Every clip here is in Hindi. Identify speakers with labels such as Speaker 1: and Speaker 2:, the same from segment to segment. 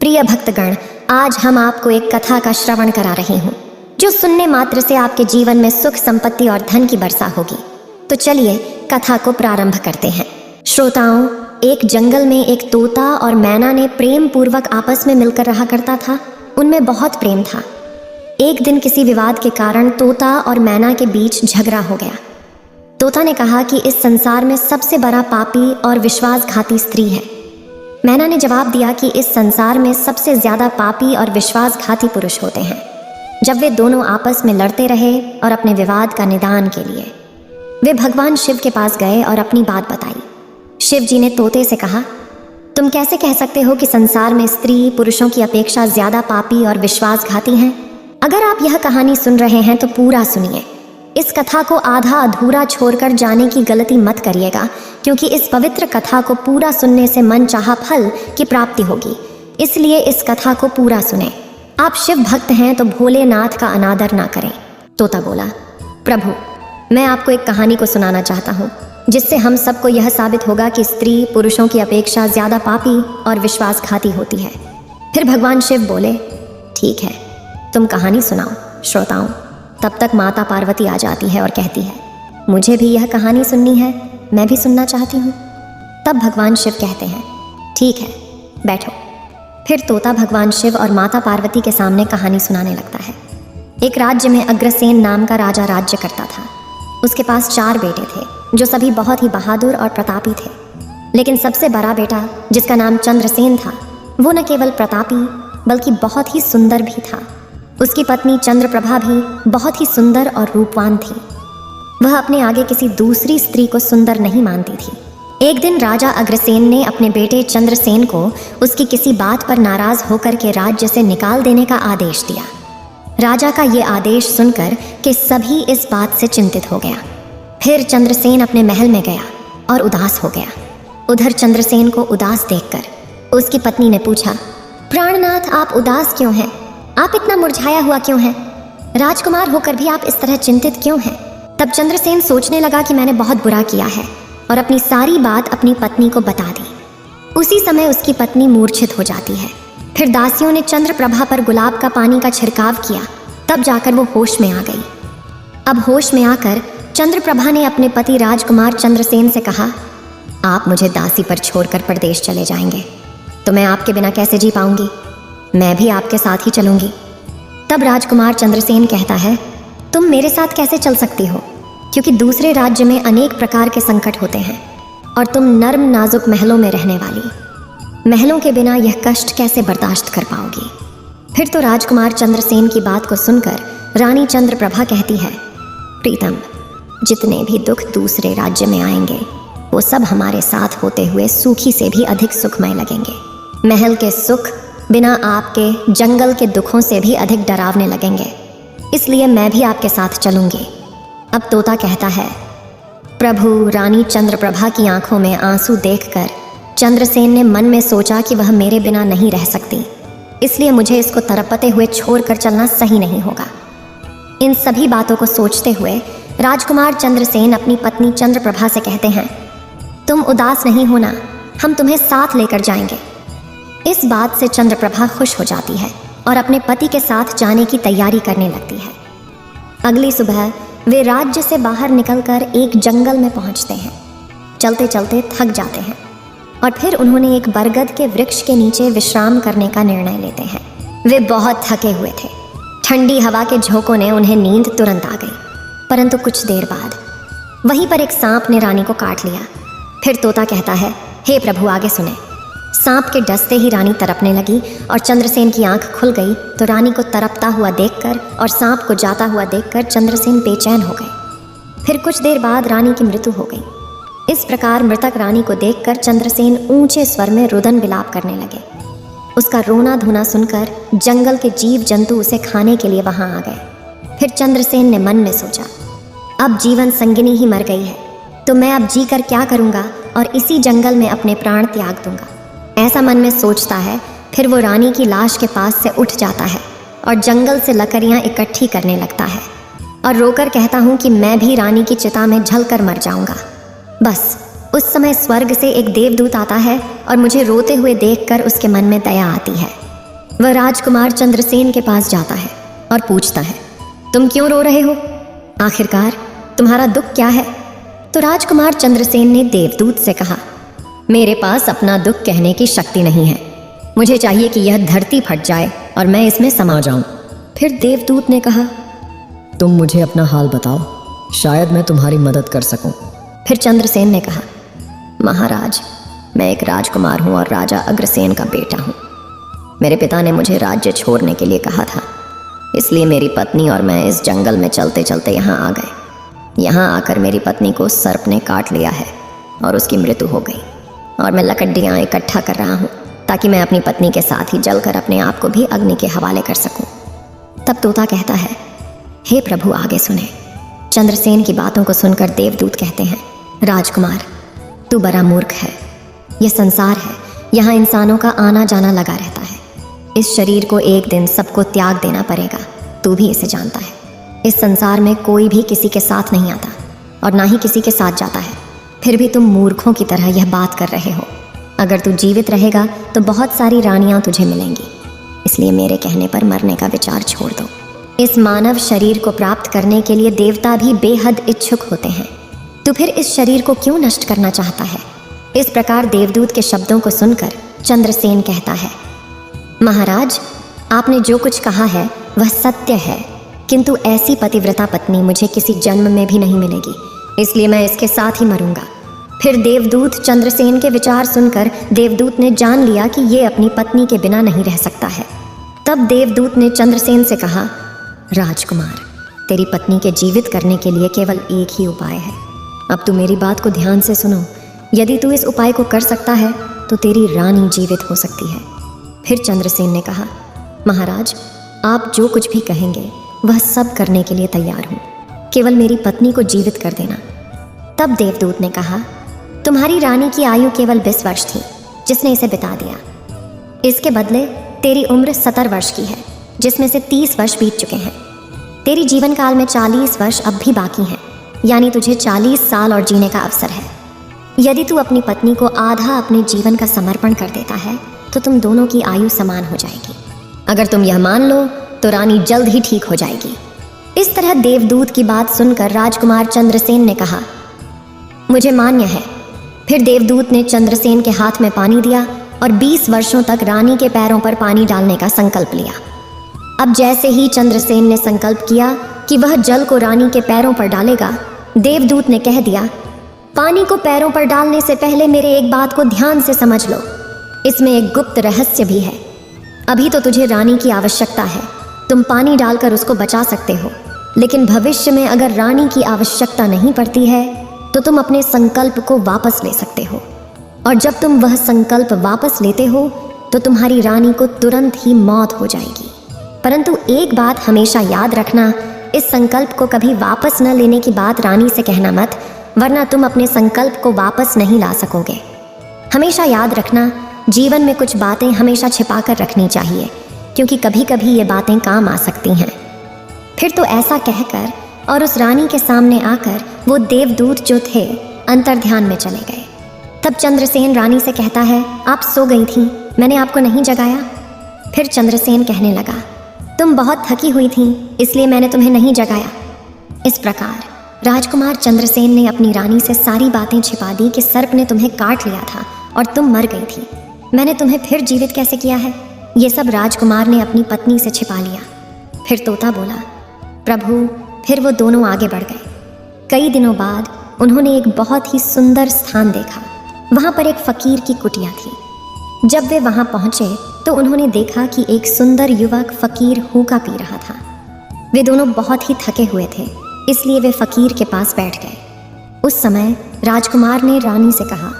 Speaker 1: प्रिय भक्तगण, आज हम आपको एक कथा का श्रवण करा रहे हूँ जो सुनने मात्र से आपके जीवन में सुख, संपत्ति और धन की वर्षा होगी। तो चलिए कथा को प्रारंभ करते हैं। श्रोताओं, एक जंगल में एक तोता और मैना ने प्रेम पूर्वक आपस में मिलकर रहा करता था। उनमें बहुत प्रेम था। एक दिन किसी विवाद के कारण तोता और मैना के बीच झगड़ा हो गया। तोता ने कहा कि इस संसार में सबसे बड़ा पापी और विश्वासघाती स्त्री है। मैना ने जवाब दिया कि इस संसार में सबसे ज्यादा पापी और विश्वासघाती पुरुष होते हैं। जब वे दोनों आपस में लड़ते रहे और अपने विवाद का निदान के लिए वे भगवान शिव के पास गए और अपनी बात बताई। शिव जी ने तोते से कहा, तुम कैसे कह सकते हो कि संसार में स्त्री पुरुषों की अपेक्षा ज्यादा पापी और विश्वासघाती हैं? अगर आप यह कहानी सुन रहे हैं तो पूरा सुनिए। इस कथा को आधा अधूरा छोड़कर जाने की गलती मत करिएगा, क्योंकि इस पवित्र कथा को पूरा सुनने से मन चाहा फल की प्राप्ति होगी। इसलिए इस कथा को पूरा सुने। आप शिव भक्त हैं तो भोलेनाथ का अनादर ना करें। तोता बोला, प्रभु, मैं आपको एक कहानी को सुनाना चाहता हूँ जिससे हम सबको यह साबित होगा कि स्त्री पुरुषों की अपेक्षा ज्यादा पापी और विश्वासघाती होती है। फिर भगवान शिव बोले, ठीक है, तुम कहानी सुनाओ। श्रोताओं, तब तक माता पार्वती आ जाती है और कहती है, मुझे भी यह कहानी सुननी है, मैं भी सुनना चाहती हूँ। तब भगवान शिव कहते हैं, ठीक है, बैठो। फिर तोता भगवान शिव और माता पार्वती के सामने कहानी सुनाने लगता है। एक राज्य में अग्रसेन नाम का राजा राज्य करता था। उसके पास 4 बेटे थे जो सभी बहुत ही बहादुर और प्रतापी थे। लेकिन सबसे बड़ा बेटा, जिसका नाम चंद्रसेन था, वो न केवल प्रतापी बल्कि बहुत ही सुंदर भी था। उसकी पत्नी चंद्रप्रभा भी बहुत ही सुंदर और रूपवान थी। वह अपने आगे किसी दूसरी स्त्री को सुंदर नहीं मानती थी। एक दिन राजा अग्रसेन ने अपने बेटे चंद्रसेन को उसकी किसी बात पर नाराज होकर के राज्य से निकाल देने का आदेश दिया। राजा का ये आदेश सुनकर कि सभी इस बात से चिंतित हो गया। फिर चंद्रसेन अपने महल में गया और उदास हो गया। उधर चंद्रसेन को उदास देखकर उसकी पत्नी ने पूछा, प्राणनाथ, आप उदास क्यों हैं? आप इतना मुरझाया हुआ क्यों हैं? राजकुमार होकर भी आप इस तरह चिंतित क्यों हैं? तब चंद्रसेन सोचने लगा कि मैंने बहुत बुरा किया है और अपनी सारी बात अपनी पत्नी को बता दी। उसी समय उसकी पत्नी मूर्छित हो जाती है। फिर दासियों ने चंद्रप्रभा पर गुलाब का पानी का छिड़काव किया। तब जाकर वो होश में आ गई। अब होश में आकर चंद्रप्रभा ने अपने पति राजकुमार चंद्रसेन से कहा, आप मुझे दासी पर छोड़कर परदेश चले जाएंगे तो मैं आपके बिना कैसे जी पाऊंगी? मैं भी आपके साथ ही चलूंगी। तब राजकुमार चंद्रसेन कहता है, तुम मेरे साथ कैसे चल सकती हो? क्योंकि दूसरे राज्य में अनेक प्रकार के संकट होते हैं और तुम नर्म नाजुक महलों में रहने वाली, महलों के बिना यह कष्ट कैसे बर्दाश्त कर पाओगी? फिर तो राजकुमार चंद्रसेन की बात को सुनकर रानी चंद्रप्रभा कहती है, प्रीतम, जितने भी दुख दूसरे राज्य में आएंगे वो सब हमारे साथ होते हुए सूखी से भी अधिक सुखमय लगेंगे। महल के सुख बिना आपके जंगल के दुखों से भी अधिक डरावने लगेंगे, इसलिए मैं भी आपके साथ चलूंगी। अब तोता कहता है, प्रभु, रानी चंद्रप्रभा की आंखों में आंसू देखकर चंद्रसेन ने मन में सोचा कि वह मेरे बिना नहीं रह सकती, इसलिए मुझे इसको तड़पते हुए छोड़कर चलना सही नहीं होगा। इन सभी बातों को सोचते हुए राजकुमार चंद्रसेन अपनी पत्नी चंद्रप्रभा से कहते हैं, तुम उदास नहीं होना, हम तुम्हें साथ लेकर जाएंगे। इस बात से चंद्रप्रभा खुश हो जाती है और अपने पति के साथ जाने की तैयारी करने लगती है। अगली सुबह वे राज्य से बाहर निकलकर एक जंगल में पहुंचते हैं। चलते चलते थक जाते हैं और फिर उन्होंने एक बरगद के वृक्ष के नीचे विश्राम करने का निर्णय लेते हैं। वे बहुत थके हुए थे। ठंडी हवा के झोंकों ने उन्हें नींद तुरंत आ गई, परंतु कुछ देर बाद वहीं पर एक सांप ने रानी को काट लिया। फिर तोता कहता है, हे प्रभु, आगे सुने। सांप के डसते ही रानी तड़पने लगी और चंद्रसेन की आंख खुल गई तो रानी को तड़पता हुआ देखकर और सांप को जाता हुआ देखकर चंद्रसेन बेचैन हो गए। फिर कुछ देर बाद रानी की मृत्यु हो गई। इस प्रकार मृतक रानी को देखकर चंद्रसेन ऊंचे स्वर में रुदन विलाप करने लगे। उसका रोना धोना सुनकर जंगल के जीव जंतु उसे खाने के लिए वहां आ गए। फिर चंद्रसेन ने मन में सोचा, अब जीवन संगिनी ही मर गई है तो मैं अब जी कर क्या करूंगा और इसी जंगल में अपने प्राण त्याग दूंगा। ऐसा मन में सोचता है। फिर वो रानी की लाश के पास से उठ जाता है और जंगल से लकड़ियां इकट्ठी करने लगता है और रोकर कहता हूँ कि मैं भी रानी की चिता में जलकर मर जाऊंगा। बस उस समय स्वर्ग से एक देवदूत आता है और मुझे रोते हुए देखकर उसके मन में दया आती है वह राजकुमार चंद्रसेन के पास जाता है और पूछता है, तुम क्यों रो रहे हो? आखिरकार तुम्हारा दुख क्या है? तो राजकुमार चंद्रसेन ने देवदूत से कहा, मेरे पास अपना दुख कहने की शक्ति नहीं है। मुझे चाहिए कि यह धरती फट जाए और मैं इसमें समा जाऊं। फिर देवदूत ने कहा,
Speaker 2: तुम मुझे अपना हाल बताओ, शायद मैं तुम्हारी मदद कर सकूं।
Speaker 1: फिर चंद्रसेन ने कहा, महाराज, मैं एक राजकुमार हूं और राजा अग्रसेन का बेटा हूं। मेरे पिता ने मुझे राज्य छोड़ने के लिए कहा था, इसलिए मेरी पत्नी और मैं इस जंगल में चलते चलते यहाँ आ गए। यहाँ आकर मेरी पत्नी को सर्प ने काट लिया है और उसकी मृत्यु हो गई, और मैं लकड़ियाँ इकट्ठा कर रहा हूँ ताकि मैं अपनी पत्नी के साथ ही जलकर अपने आप को भी अग्नि के हवाले कर सकूं। तब तोता कहता है, हे प्रभु, आगे सुने। चंद्रसेन की बातों को सुनकर देवदूत कहते हैं, राजकुमार, तू बड़ा मूर्ख है। यह संसार है, यहाँ इंसानों का आना जाना लगा रहता है। इस शरीर को एक दिन सबको त्याग देना पड़ेगा, तू भी इसे जानता है। इस संसार में कोई भी किसी के साथ नहीं आता और ना ही किसी के साथ जाता है, फिर भी तुम मूर्खों की तरह यह बात कर रहे हो। अगर तू जीवित रहेगा तो बहुत सारी रानियां तुझे मिलेंगी, इसलिए मेरे कहने पर मरने का विचार छोड़ दो। इस मानव शरीर को प्राप्त करने के लिए देवता भी बेहद इच्छुक होते हैं। तू फिर इस शरीर को क्यों नष्ट करना चाहता है? इस प्रकार देवदूत के शब्दों को सुनकर चंद्रसेन कहता है, महाराज, आपने जो कुछ कहा है वह सत्य है, किंतु ऐसी पतिव्रता पत्नी मुझे किसी जन्म में भी नहीं मिलेगी, इसलिए मैं इसके साथ ही मरूंगा। फिर देवदूत चंद्रसेन के विचार सुनकर देवदूत ने जान लिया कि ये अपनी पत्नी के बिना नहीं रह सकता है। तब देवदूत ने चंद्रसेन से कहा, राजकुमार, तेरी पत्नी के जीवित करने के लिए केवल एक ही उपाय है। अब तू मेरी बात को ध्यान से सुनो। यदि तू इस उपाय को कर सकता है तो तेरी रानी जीवित हो सकती है। फिर चंद्रसेन ने कहा, महाराज, आप जो कुछ भी कहेंगे वह सब करने के लिए तैयार हूँ, केवल मेरी पत्नी को जीवित कर देना। तब देवदूत ने कहा, तुम्हारी रानी की आयु केवल 20 वर्ष थी, जिसने इसे बिता दिया। इसके बदले तेरी उम्र 70 वर्ष की है, जिसमें से 30 वर्ष बीत चुके हैं। तेरी जीवन काल में 40 वर्ष अब भी बाकी हैं, यानी तुझे 40 साल और जीने का अवसर है। यदि तू अपनी पत्नी को आधा अपने जीवन का समर्पण कर देता है तो तुम दोनों की आयु समान हो जाएगी। अगर तुम यह मान लो तो रानी जल्द ही ठीक हो जाएगी। इस तरह देवदूत की बात सुनकर राजकुमार चंद्रसेन ने कहा, मुझे मान्य है। फिर देवदूत ने चंद्रसेन के हाथ में पानी दिया और 20 वर्षों तक रानी के पैरों पर पानी डालने का संकल्प लिया। अब जैसे ही चंद्रसेन ने संकल्प किया कि वह जल को रानी के पैरों पर डालेगा, देवदूत ने कह दिया, पानी को पैरों पर डालने से पहले मेरे एक बात को ध्यान से समझ लो। इसमें एक गुप्त रहस्य भी है। अभी तो तुझे रानी की आवश्यकता है, तुम पानी डालकर उसको बचा सकते हो, लेकिन भविष्य में अगर रानी की आवश्यकता नहीं पड़ती है तो तुम अपने संकल्प को वापस ले सकते हो, और जब तुम वह संकल्प वापस लेते हो तो तुम्हारी रानी को तुरंत ही मौत हो जाएगी। परंतु एक बात हमेशा याद रखना, इस संकल्प को कभी वापस न लेने की बात रानी से कहना मत, वरना तुम अपने संकल्प को वापस नहीं ला सकोगे। हमेशा याद रखना, जीवन में कुछ बातें हमेशा छिपा कर रखनी चाहिए, क्योंकि कभी कभी ये बातें काम आ सकती हैं। फिर तो ऐसा कहकर और उस रानी के सामने आकर वो देवदूत जो थे अंतर्ध्यान में चले गए। तब चंद्रसेन रानी से कहता है, आप सो गई थीं, मैंने आपको नहीं जगाया? फिर चंद्रसेन कहने लगा, तुम बहुत थकी हुई थीं, इसलिए मैंने तुम्हें नहीं जगाया। इस प्रकार राजकुमार चंद्रसेन ने अपनी रानी से सारी बातें छिपा दी कि सर्प ने तुम्हें काट लिया था और तुम मर गई थी। मैंने तुम्हें फिर जीवित कैसे किया है, ये सब राजकुमार ने अपनी पत्नी से छिपा लिया। फिर तोता बोला, प्रभु, फिर वो दोनों आगे बढ़ गए। कई दिनों बाद उन्होंने एक बहुत ही सुंदर स्थान देखा। वहाँ पर एक फकीर की कुटिया थी। जब वे वहाँ पहुँचे तो उन्होंने देखा कि एक सुंदर युवक फकीर हुक्का पी रहा था। वे दोनों बहुत ही थके हुए थे, इसलिए वे फकीर के पास बैठ गए। उस समय राजकुमार ने रानी से कहा,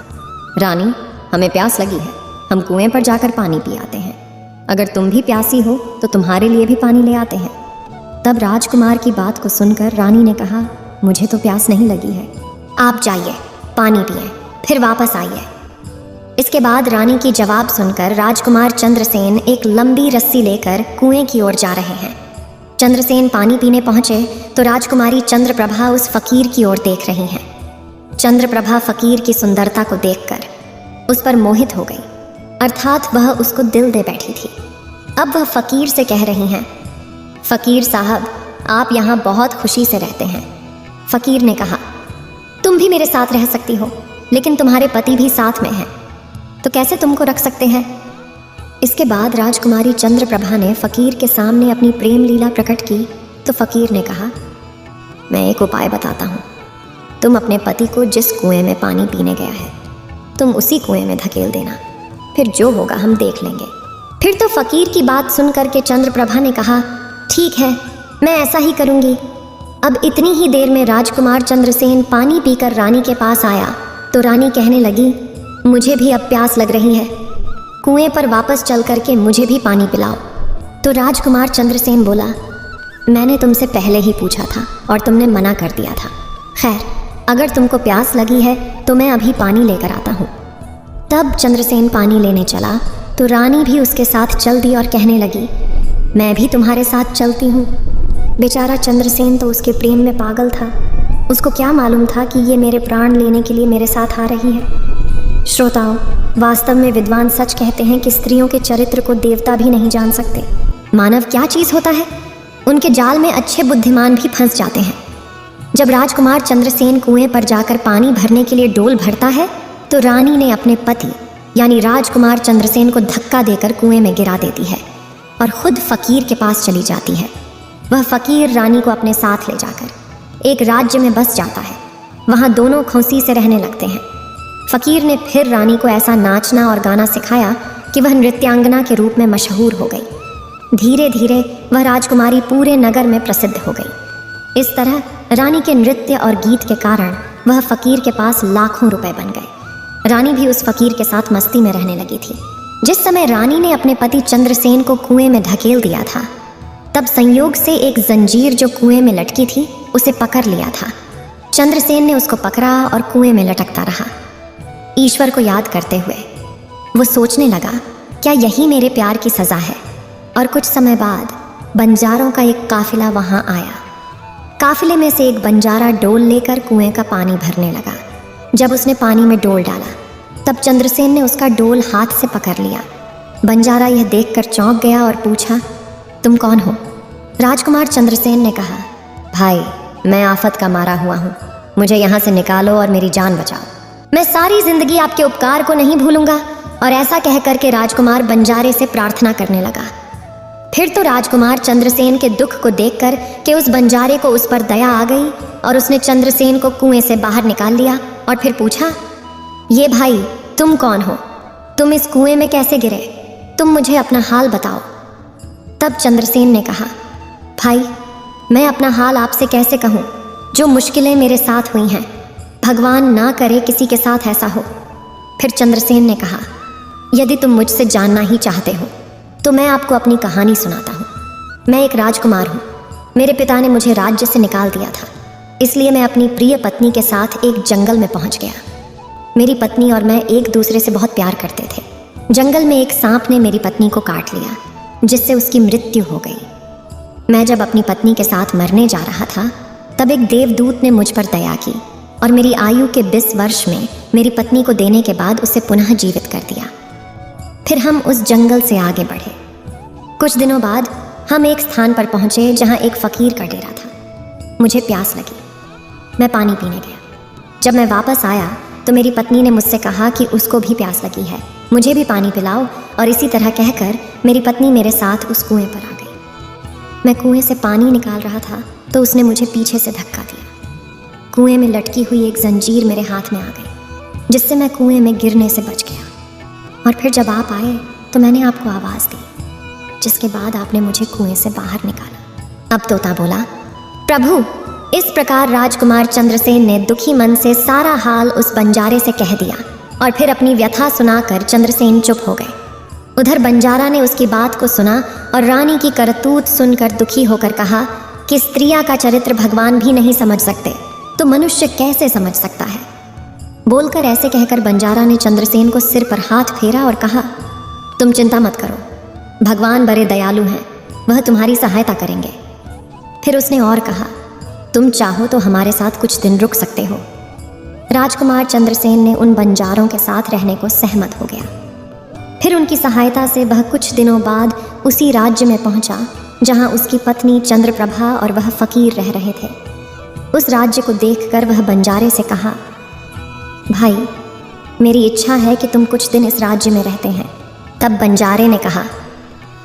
Speaker 1: रानी, हमें प्यास लगी है, हम कुएं पर जाकर पानी पी आते हैं। अगर तुम भी प्यासी हो तो तुम्हारे लिए भी पानी ले आते हैं। तब राजकुमार की बात को सुनकर रानी ने कहा, मुझे तो प्यास नहीं लगी है, आप जाइए, पानी पिए, फिर वापस आइए। इसके बाद रानी की जवाब सुनकर राजकुमार चंद्रसेन एक लंबी रस्सी लेकर कुएं की ओर जा रहे हैं। चंद्रसेन पानी पीने पहुंचे तो राजकुमारी चंद्रप्रभा उस फकीर की ओर देख रही हैं। चंद्रप्रभा फकीर की सुंदरता को देखकर उस पर मोहित हो गई, अर्थात वह उसको दिल दे बैठी थी। अब वह फकीर से कह रही हैं, फकीर साहब, आप यहाँ बहुत खुशी से रहते हैं। फकीर ने कहा, तुम भी मेरे साथ रह सकती हो, लेकिन तुम्हारे पति भी साथ में हैं, तो कैसे तुमको रख सकते हैं? इसके बाद राजकुमारी चंद्रप्रभा ने फकीर के सामने अपनी प्रेम लीला प्रकट की तो फकीर ने कहा, मैं एक उपाय बताता हूँ। तुम अपने पति को जिस कुएं में पानी पीने गया है, तुम उसी कुएं में धकेल देना, फिर जो होगा हम देख लेंगे। फिर तो फकीर की बात सुन करके चंद्रप्रभा ने कहा, ठीक है, मैं ऐसा ही करूँगी। अब इतनी ही देर में राजकुमार चंद्रसेन पानी पीकर रानी के पास आया तो रानी कहने लगी, मुझे भी अब प्यास लग रही है, कुएं पर वापस चल करके मुझे भी पानी पिलाओ। तो राजकुमार चंद्रसेन बोला, मैंने तुमसे पहले ही पूछा था और तुमने मना कर दिया था। खैर, अगर तुमको प्यास लगी है तो मैं अभी पानी लेकर आता हूँ। तब चंद्रसेन पानी लेने चला तो रानी भी उसके साथ चल दी और कहने लगी, मैं भी तुम्हारे साथ चलती हूँ। बेचारा चंद्रसेन तो उसके प्रेम में पागल था, उसको क्या मालूम था कि ये मेरे प्राण लेने के लिए मेरे साथ आ रही है। श्रोताओं, वास्तव में विद्वान सच कहते हैं कि स्त्रियों के चरित्र को देवता भी नहीं जान सकते। मानव क्या चीज़ होता है, उनके जाल में अच्छे बुद्धिमान भी फंस जाते हैं। जब राजकुमार चंद्रसेन कुएं पर जाकर पानी भरने के लिए डोल भरता है तो रानी ने अपने पति यानी राजकुमार चंद्रसेन को धक्का देकर कुएं में गिरा देती है और खुद फकीर के पास चली जाती है। वह फकीर रानी को अपने साथ ले जाकर एक राज्य में बस जाता है। वहाँ दोनों खुशी से रहने लगते हैं। फकीर ने फिर रानी को ऐसा नाचना और गाना सिखाया कि वह नृत्यांगना के रूप में मशहूर हो गई। धीरे धीरे वह राजकुमारी पूरे नगर में प्रसिद्ध हो गई। इस तरह रानी के नृत्य और गीत के कारण वह फकीर के पास लाखों रुपए बन गए। रानी भी उस फकीर के साथ मस्ती में रहने लगी थी। जिस समय रानी ने अपने पति चंद्रसेन को कुएं में धकेल दिया था, तब संयोग से एक जंजीर जो कुएं में लटकी थी उसे पकड़ लिया था। चंद्रसेन ने उसको पकड़ा और कुएं में लटकता रहा। ईश्वर को याद करते हुए वो सोचने लगा, क्या यही मेरे प्यार की सज़ा है? और कुछ समय बाद बंजारों का एक काफिला वहाँ आया। काफिले में से एक बंजारा डोल लेकर कुएं का पानी भरने लगा। जब उसने पानी में डोल डाला तब चंद्रसेन ने उसका डोल हाथ से पकड़ लिया। बंजारा यह देखकर चौंक गया और पूछा, तुम कौन हो? राजकुमार चंद्रसेन ने कहा, भाई, मैं आफत का मारा हुआ हूँ, मुझे यहाँ से निकालो और मेरी जान बचाओ। मैं सारी जिंदगी आपके उपकार को नहीं भूलूंगा। और ऐसा कह करके राजकुमार बंजारे से प्रार्थना करने लगा। फिर तो राजकुमार चंद्रसेन के दुख को देखकर कि उस बंजारे को उस पर दया आ गई और उसने चंद्रसेन को कुएं से बाहर निकाल लिया और फिर पूछा, ये भाई, तुम कौन हो? तुम इस कुएं में कैसे गिरे? तुम मुझे अपना हाल बताओ। तब चंद्रसेन ने कहा, भाई, मैं अपना हाल आपसे कैसे कहूँ? जो मुश्किलें मेरे साथ हुई हैं, भगवान ना करे किसी के साथ ऐसा हो। फिर चंद्रसेन ने कहा, यदि तुम मुझसे जानना ही चाहते हो तो मैं आपको अपनी कहानी सुनाता हूँ। मैं एक राजकुमार हूँ। मेरे पिता ने मुझे राज्य से निकाल दिया था, इसलिए मैं अपनी प्रिय पत्नी के साथ एक जंगल में पहुँच गया। मेरी पत्नी और मैं एक दूसरे से बहुत प्यार करते थे। जंगल में एक सांप ने मेरी पत्नी को काट लिया, जिससे उसकी मृत्यु हो गई। मैं जब अपनी पत्नी के साथ मरने जा रहा था, तब एक देवदूत ने मुझ पर दया की और मेरी आयु के 20 वर्ष में मेरी पत्नी को देने के बाद उसे पुनः जीवित कर दिया। फिर हम उस जंगल से आगे बढ़े। कुछ दिनों बाद हम एक स्थान पर पहुंचे जहां एक फकीर का डेरा था। मुझे प्यास लगी, मैं पानी पीने गया। जब मैं वापस आया तो मेरी पत्नी ने मुझसे कहा कि उसको भी प्यास लगी है, मुझे भी पानी पिलाओ। और इसी तरह कहकर मेरी पत्नी मेरे साथ उस कुएं पर आ गई। मैं कुएं से पानी निकाल रहा था तो उसने मुझे पीछे से धक्का दिया। कुएं में लटकी हुई एक जंजीर मेरे हाथ में आ गई, जिससे मैं कुएं में गिरने से बच गया। और फिर जब आप आए तो मैंने आपको आवाज़ दी, जिसके बाद आपने मुझे कुएं से बाहर निकाला। अब तोता बोला, प्रभु, इस प्रकार राजकुमार चंद्रसेन ने दुखी मन से सारा हाल उस बंजारे से कह दिया और फिर अपनी व्यथा सुनाकर चंद्रसेन चुप हो गए। उधर बंजारा ने उसकी बात को सुना और रानी की करतूत सुनकर दुखी होकर कहा कि स्त्रियां का चरित्र भगवान भी नहीं समझ सकते, तो मनुष्य कैसे समझ सकता है? बोलकर ऐसे कहकर बंजारा ने चंद्रसेन को सिर पर हाथ फेरा और कहा, तुम चिंता मत करो, भगवान बड़े दयालु हैं, वह तुम्हारी सहायता करेंगे। फिर उसने और कहा, तुम चाहो तो हमारे साथ कुछ दिन रुक सकते हो। राजकुमार चंद्रसेन ने उन बंजारों के साथ रहने को सहमत हो गया। फिर उनकी सहायता से वह कुछ दिनों बाद उसी राज्य में पहुंचा जहां उसकी पत्नी चंद्रप्रभा और वह फकीर रह रहे थे। उस राज्य को देखकर वह बंजारे से कहा, भाई, मेरी इच्छा है कि तुम कुछ दिन इस राज्य में रहते हैं। तब बंजारे ने कहा,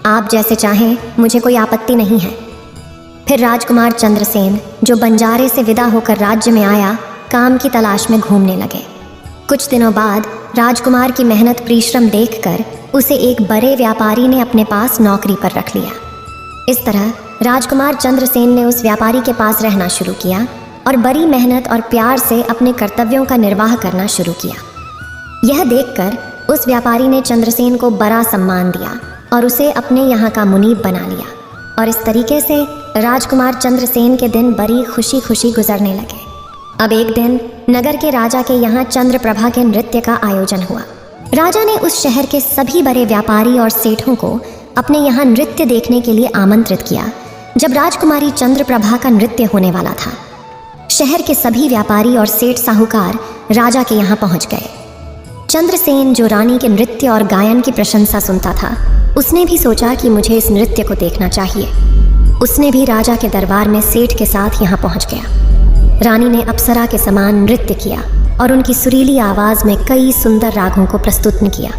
Speaker 1: आप जैसे चाहें, मुझे कोई आपत्ति नहीं है। फिर राजकुमार चंद्रसेन, जो बंजारे से विदा होकर राज्य में आया, काम की तलाश में घूमने लगे। कुछ दिनों बाद राजकुमार की मेहनत परिश्रम देखकर उसे एक बड़े व्यापारी ने अपने पास नौकरी पर रख लिया। इस तरह राजकुमार चंद्रसेन ने उस व्यापारी के पास रहना शुरू किया और बड़ी मेहनत और प्यार से अपने कर्तव्यों का निर्वाह करना शुरू किया। यह देखकर उस व्यापारी ने चंद्रसेन को बड़ा सम्मान दिया और उसे अपने यहाँ का मुनीब बना लिया। और इस तरीके से राजकुमार चंद्रसेन के दिन बड़ी खुशी खुशी गुजरने लगे। अब एक दिन नगर के राजा के यहाँ चंद्रप्रभा के नृत्य का आयोजन हुआ। राजा ने उस शहर के सभी बड़े व्यापारी और सेठों को अपने यहाँ नृत्य देखने के लिए आमंत्रित किया। जब राजकुमारी चंद्रप्रभा का नृत्य होने वाला था, शहर के सभी व्यापारी और सेठ साहूकार राजा के यहाँ पहुँच गए। चंद्रसेन, जो रानी के नृत्य और गायन की प्रशंसा सुनता था, उसने भी सोचा कि मुझे इस नृत्य को देखना चाहिए। उसने भी राजा के दरबार में सेठ के साथ यहाँ पहुँच गया। रानी ने अप्सरा के समान नृत्य किया और उनकी सुरीली आवाज़ में कई सुंदर रागों को प्रस्तुत किया।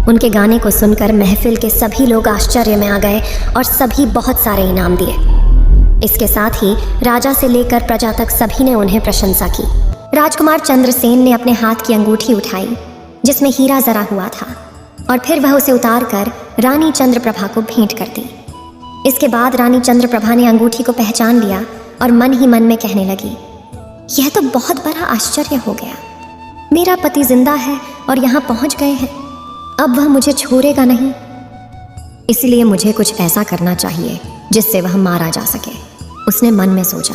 Speaker 1: उनके गाने को सुनकर महफिल के सभी लोग आश्चर्य में आ गए और सभी बहुत सारे इनाम दिए। इसके साथ ही राजा से लेकर प्रजा तक सभी ने उन्हें प्रशंसा की। राजकुमार चंद्रसेन ने अपने हाथ की अंगूठी उठाई जिसमें हीरा जरा हुआ था और फिर वह उसे उतार कर रानी चंद्रप्रभा को भेंट कर दी। इसके बाद रानी चंद्रप्रभा ने अंगूठी को पहचान लिया और मन ही मन में कहने लगी, यह तो बहुत बड़ा आश्चर्य हो गया। मेरा पति जिंदा है और यहाँ पहुँच गए हैं। अब वह मुझे छोड़ेगा नहीं, इसलिए मुझे कुछ ऐसा करना चाहिए जिससे वह मारा जा सके। उसने मन में सोचा,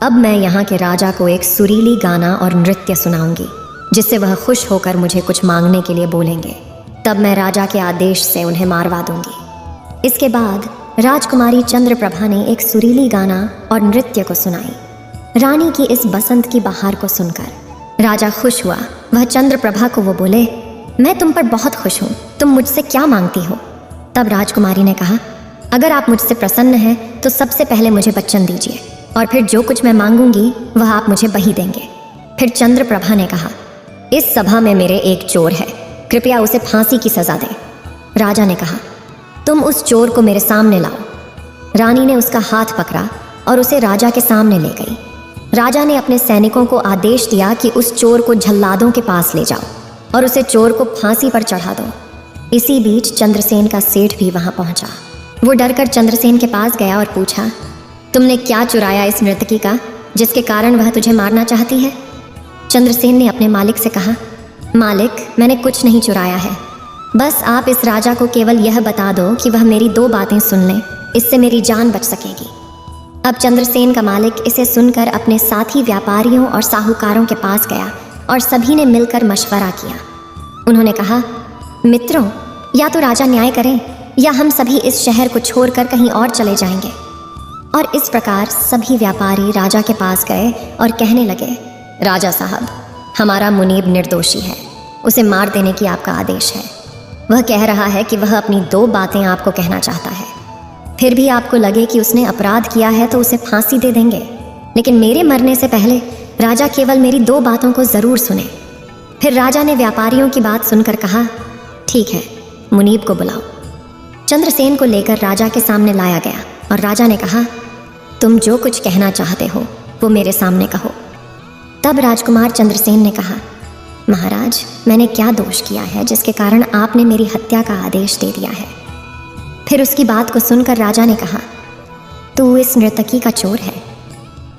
Speaker 1: अब मैं यहाँ के राजा को एक सुरीली गाना और नृत्य सुनाऊंगी जिससे वह खुश होकर मुझे कुछ मांगने के लिए बोलेंगे। तब मैं राजा के आदेश से उन्हें मारवा दूंगी। इसके बाद राजकुमारी चंद्रप्रभा ने एक सुरीली गाना और नृत्य को सुनाई। रानी की इस बसंत की बहार को सुनकर राजा खुश हुआ। वह चंद्रप्रभा को वो बोले, मैं तुम पर बहुत खुश हूँ, तुम मुझसे क्या मांगती हो? तब राजकुमारी ने कहा, अगर आप मुझसे प्रसन्न हैं तो सबसे पहले मुझे वचन दीजिए और फिर जो कुछ मैं मांगूंगी वह आप मुझे वही देंगे। फिर चंद्रप्रभा ने कहा, इस सभा में मेरे एक चोर है, कृपया उसे फांसी की सजा दें। राजा ने कहा, तुम उस चोर को मेरे सामने लाओ। रानी ने उसका हाथ पकड़ा और उसे राजा के सामने ले गई। राजा ने अपने सैनिकों को आदेश दिया कि उस चोर को जल्लादों के पास ले जाओ और उसे चोर को फांसी पर चढ़ा दो। इसी बीच चंद्रसेन का सेठ भी वहां पहुंचा। वो डरकर चंद्रसेन के पास गया और पूछा, तुमने क्या चुराया इस नर्तकी का जिसके कारण वह तुझे मारना चाहती है? चंद्रसेन ने अपने मालिक से कहा, मालिक, मैंने कुछ नहीं चुराया है, बस आप इस राजा को केवल यह बता दो कि वह मेरी 2 बातें सुन ले, इससे मेरी जान बच सकेगी। अब चंद्रसेन का मालिक इसे सुनकर अपने साथी व्यापारियों और साहूकारों के पास गया और सभी ने मिलकर मशवरा किया। उन्होंने कहा, मित्रों, या तो राजा न्याय करें या हम सभी इस शहर को छोड़कर कहीं और चले जाएंगे। और इस प्रकार सभी व्यापारी राजा के पास गए और कहने लगे, राजा साहब, हमारा मुनीब निर्दोषी है, उसे मार देने की आपका आदेश है। वह कह रहा है कि वह अपनी 2 बातें आपको कहना चाहता है। फिर भी आपको लगे कि उसने अपराध किया है तो उसे फांसी दे देंगे, लेकिन मेरे मरने से पहले राजा केवल मेरी 2 बातों को ज़रूर सुने। फिर राजा ने व्यापारियों की बात सुनकर कहा, ठीक है, मुनीब को बुलाओ। चंद्रसेन को लेकर राजा के सामने लाया गया और राजा ने कहा, तुम जो कुछ कहना चाहते हो वो मेरे सामने कहो। तब राजकुमार चंद्रसेन ने कहा, महाराज, मैंने क्या दोष किया है जिसके कारण आपने मेरी हत्या का आदेश दे दिया है? फिर उसकी बात को सुनकर राजा ने कहा, तू इस नर्तकी का चोर है?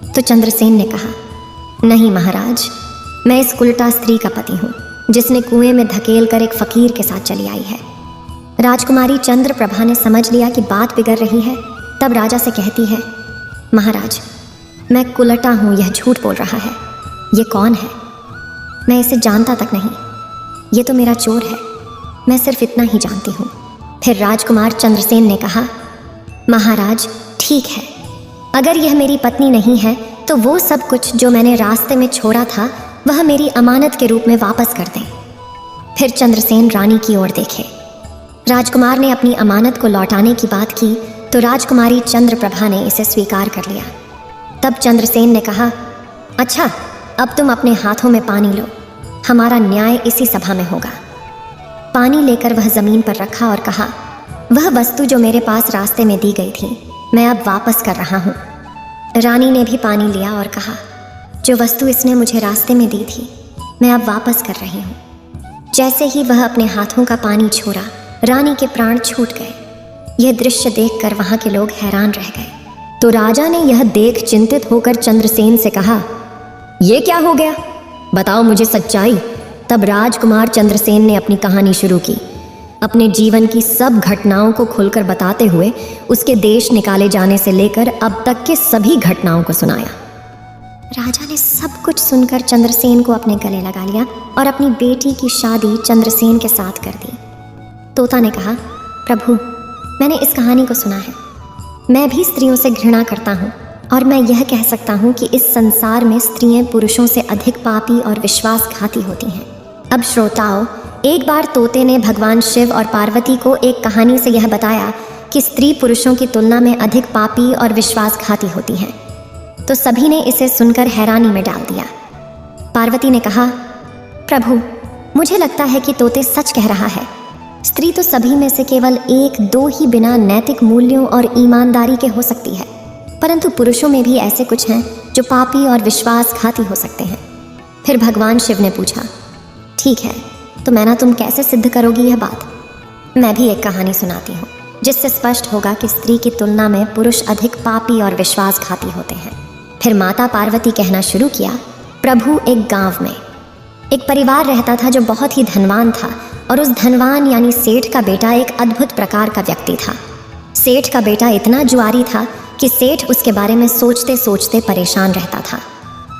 Speaker 1: तो चंद्रसेन ने कहा, नहीं महाराज, मैं इस उल्टा स्त्री का पति हूँ जिसने कुएं में धकेल कर एक फकीर के साथ चली आई है। राजकुमारी चंद्रप्रभा ने समझ लिया कि बात बिगड़ रही है। तब राजा से कहती है, महाराज, मैं कुलटा हूँ, यह झूठ बोल रहा है। ये कौन है? मैं इसे जानता तक नहीं, ये तो मेरा चोर है, मैं सिर्फ इतना ही जानती हूँ। फिर राजकुमार चंद्रसेन ने कहा, महाराज, ठीक है, अगर यह मेरी पत्नी नहीं है तो वो सब कुछ जो मैंने रास्ते में छोड़ा था वह मेरी अमानत के रूप में वापस कर दें। फिर चंद्रसेन रानी की ओर देखे राजकुमार ने अपनी अमानत को लौटाने की बात की तो राजकुमारी चंद्रप्रभा ने इसे स्वीकार कर लिया। तब चंद्रसेन ने कहा, अच्छा, अब तुम अपने हाथों में पानी लो, हमारा न्याय इसी सभा में होगा। पानी लेकर वह जमीन पर रखा और कहा, वह वस्तु जो मेरे पास रास्ते में दी गई थी मैं अब वापस कर रहा हूँ। रानी ने भी पानी लिया और कहा, जो वस्तु इसने मुझे रास्ते में दी थी मैं अब वापस कर रही हूँ। जैसे ही वह अपने हाथों का पानी छोड़ा, रानी के प्राण छूट गए। यह दृश्य देखकर वहां के लोग हैरान रह गए। तो राजा ने यह देख चिंतित होकर चंद्रसेन से कहा, यह क्या हो गया, बताओ मुझे सच्चाई। तब राजकुमार चंद्रसेन ने अपनी कहानी शुरू की, अपने जीवन की सब घटनाओं को खुलकर बताते हुए उसके देश निकाले जाने से लेकर अब तक के सभी घटनाओं को सुनाया। राजा ने सब कुछ सुनकर चंद्रसेन को अपने गले लगा लिया और अपनी बेटी की शादी चंद्रसेन के साथ कर दी। तोता ने कहा, प्रभु, मैंने इस कहानी को सुना है। मैं भी स्त्रियों से घृणा करता हूँ और मैं यह कह सकता हूँ कि इस संसार में स्त्रियां पुरुषों से अधिक पापी और विश्वासघाती होती हैं। अब श्रोताओं, एक बार तोते ने भगवान शिव और पार्वती को एक कहानी से यह बताया कि स्त्री पुरुषों की तुलना में अधिक पापी और विश्वासघाती होती हैं। तो सभी ने इसे सुनकर हैरानी में डाल दिया। पार्वती ने कहा, प्रभु, मुझे लगता है कि तोते सच कह रहा है। स्त्री तो सभी में से केवल एक दो ही बिना नैतिक मूल्यों और ईमानदारी के हो सकती है, परंतु पुरुषों में भी ऐसे कुछ हैं जो पापी और विश्वासघाती हो सकते हैं। फिर भगवान शिव ने पूछा, ठीक है, तो मैना तुम कैसे सिद्ध करोगी यह बात? मैं भी एक कहानी सुनाती हूँ जिससे स्पष्ट होगा कि स्त्री की तुलना में पुरुष अधिक पापी और विश्वासघाती होते हैं। फिर माता पार्वती कहना शुरू किया, प्रभु, एक गांव में एक परिवार रहता था जो बहुत ही धनवान था और उस धनवान यानी सेठ का बेटा एक अद्भुत प्रकार का व्यक्ति था। सेठ का बेटा इतना जुआरी था कि सेठ उसके बारे में सोचते सोचते परेशान रहता था।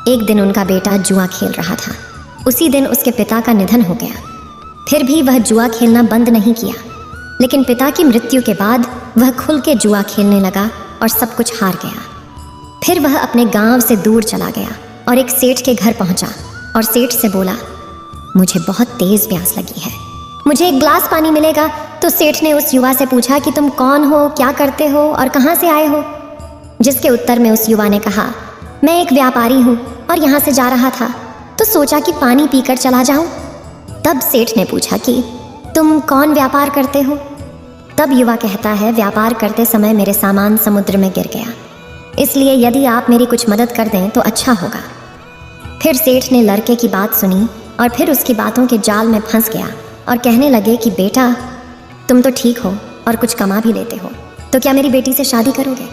Speaker 1: एक दिन उनका बेटा जुआ खेल रहा था। उसी दिन उसके पिता का निधन हो गया। फिर भी वह जुआ खेलना बंद नहीं किया, लेकिन पिता की मृत्यु के बाद वह खुल के जुआ खेलने लगा और सब कुछ हार गया। फिर वह अपने गांव से दूर चला गया और एक सेठ के घर पहुंचा और सेठ से बोला, मुझे बहुत तेज प्यास लगी है, मुझे एक ग्लास पानी मिलेगा? तो सेठ ने उस युवा से पूछा कि तुम कौन हो, क्या करते हो और कहाँ से आए हो? जिसके उत्तर में उस युवा ने कहा, मैं एक व्यापारी हूँ और यहाँ से जा रहा था, तो सोचा कि पानी पीकर चला जाऊं। तब सेठ ने पूछा कि तुम कौन व्यापार करते हो? तब युवा कहता है, व्यापार करते समय मेरे सामान समुद्र में गिर गया, इसलिए यदि आप मेरी कुछ मदद कर दें तो अच्छा होगा। फिर सेठ ने लड़के की बात सुनी और फिर उसकी बातों के जाल में फंस गया और कहने लगे कि बेटा, तुम तो ठीक हो और कुछ कमा भी लेते हो, तो क्या मेरी बेटी से शादी करोगे?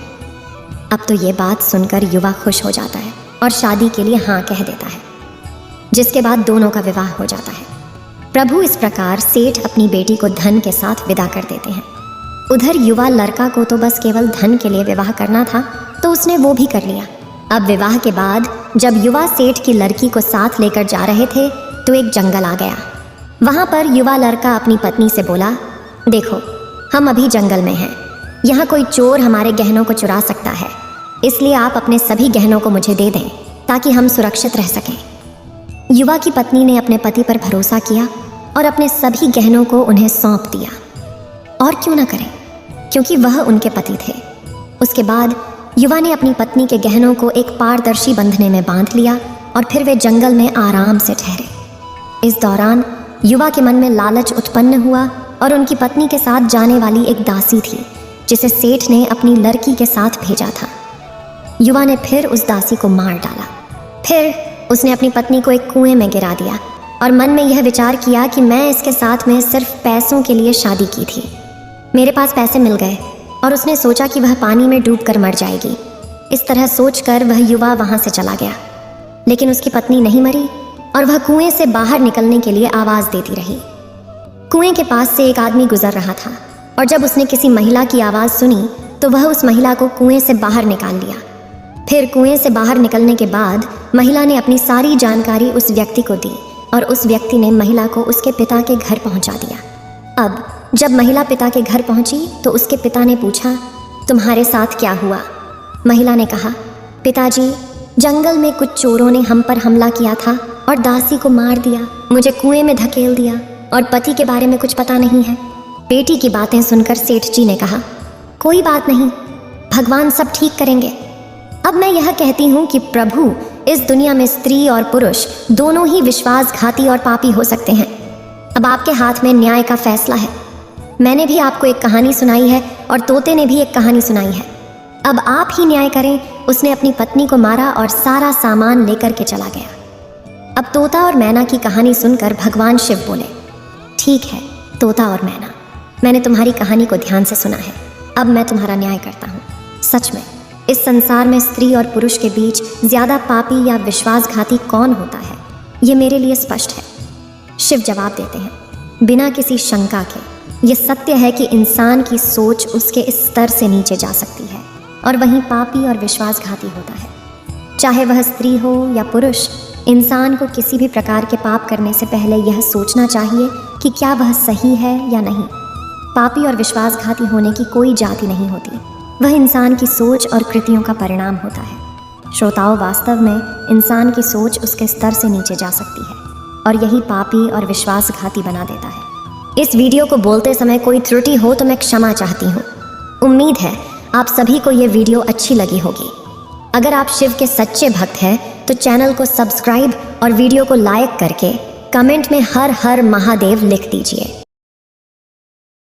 Speaker 1: अब तो ये बात सुनकर युवा खुश हो जाता है और शादी के लिए हाँ कह देता है, जिसके बाद दोनों का विवाह हो जाता है। प्रभु इस प्रकार सेठ अपनी बेटी को धन के साथ विदा कर देते हैं। उधर युवा लड़का को तो बस केवल धन के लिए विवाह करना था, तो उसने वो भी कर लिया। अब विवाह के बाद जब युवा सेठ की लड़की को साथ लेकर जा रहे थे तो एक जंगल आ गया। वहाँ पर युवा लड़का अपनी पत्नी से बोला, देखो, हम अभी जंगल में हैं, यहाँ कोई चोर हमारे गहनों को चुरा सकता है, इसलिए आप अपने सभी गहनों को मुझे दे दें ताकि हम सुरक्षित रह सकें। युवा की पत्नी ने अपने पति पर भरोसा किया और अपने सभी गहनों को उन्हें सौंप दिया। और क्यों ना करें, क्योंकि वह उनके पति थे। उसके बाद युवा ने अपनी पत्नी के गहनों को एक पारदर्शी बंधने में बांध लिया और फिर वे जंगल में आराम से ठहरे। इस दौरान युवा के मन में लालच उत्पन्न हुआ और उनकी पत्नी के साथ जाने वाली एक दासी थी जिसे सेठ ने अपनी लड़की के साथ भेजा था। युवा ने फिर उस दासी को मार डाला। फिर उसने अपनी पत्नी को एक कुएं में गिरा दिया और मन में यह विचार किया कि मैं इसके साथ में सिर्फ पैसों के लिए शादी की थी, मेरे पास पैसे मिल गए और उसने सोचा कि वह पानी में डूबकर मर जाएगी। इस तरह सोचकर वह युवा वहां से चला गया, लेकिन उसकी पत्नी नहीं मरी और वह कुएं से बाहर निकलने के लिए आवाज देती रही। कुएं के पास से एक आदमी गुजर रहा था और जब उसने किसी महिला की आवाज सुनी तो वह उस महिला को कुएं से बाहर निकाल लिया। फिर कुएं से बाहर निकलने के बाद महिला ने अपनी सारी जानकारी उस व्यक्ति को दी और उस व्यक्ति ने महिला को उसके पिता के घर पहुंचा दिया। अब जब महिला पिता के घर पहुंची तो उसके पिता ने पूछा, तुम्हारे साथ क्या हुआ? महिला ने कहा, पिताजी, जंगल में कुछ चोरों ने हम पर हमला किया था और दासी को मार दिया, मुझे कुएं में धकेल दिया और पति के बारे में कुछ पता नहीं है। बेटी की बातें सुनकर सेठ जी ने कहा, कोई बात नहीं, भगवान सब ठीक करेंगे। अब मैं यह कहती हूँ कि प्रभु इस दुनिया में स्त्री और पुरुष दोनों ही विश्वासघाती और पापी हो सकते हैं। अब आपके हाथ में न्याय का फैसला है। मैंने भी आपको एक कहानी सुनाई है और तोते ने भी एक कहानी सुनाई है। अब आप ही न्याय करें। उसने अपनी पत्नी को मारा और सारा सामान लेकर के चला गया। अब तोता और मैना की कहानी सुनकर भगवान शिव बोले, ठीक है तोता और मैना, मैंने तुम्हारी कहानी को ध्यान से सुना है। अब मैं तुम्हारा न्याय करता हूँ। सच में इस संसार में स्त्री और पुरुष के बीच ज्यादा पापी या विश्वासघाती कौन होता है, ये मेरे लिए स्पष्ट है। शिव जवाब देते हैं, बिना किसी शंका के ये सत्य है कि इंसान की सोच उसके इस स्तर से नीचे जा सकती है और वहीं पापी और विश्वासघाती होता है। चाहे वह स्त्री हो या पुरुष, इंसान को किसी भी प्रकार के पाप करने से पहले यह सोचना चाहिए कि क्या वह सही है या नहीं। पापी और विश्वासघाती होने की कोई जाति नहीं होती, वह इंसान की सोच और कृतियों का परिणाम होता है। श्रोताओं, वास्तव में इंसान की सोच उसके स्तर से नीचे जा सकती है और यही पापी और विश्वासघाती बना देता है। इस वीडियो को बोलते समय कोई त्रुटि हो तो मैं क्षमा चाहती हूँ। उम्मीद है आप सभी को ये वीडियो अच्छी लगी होगी। अगर आप शिव के सच्चे भक्त हैं तो चैनल को सब्सक्राइब और वीडियो को लाइक करके कमेंट में हर हर महादेव लिख दीजिए।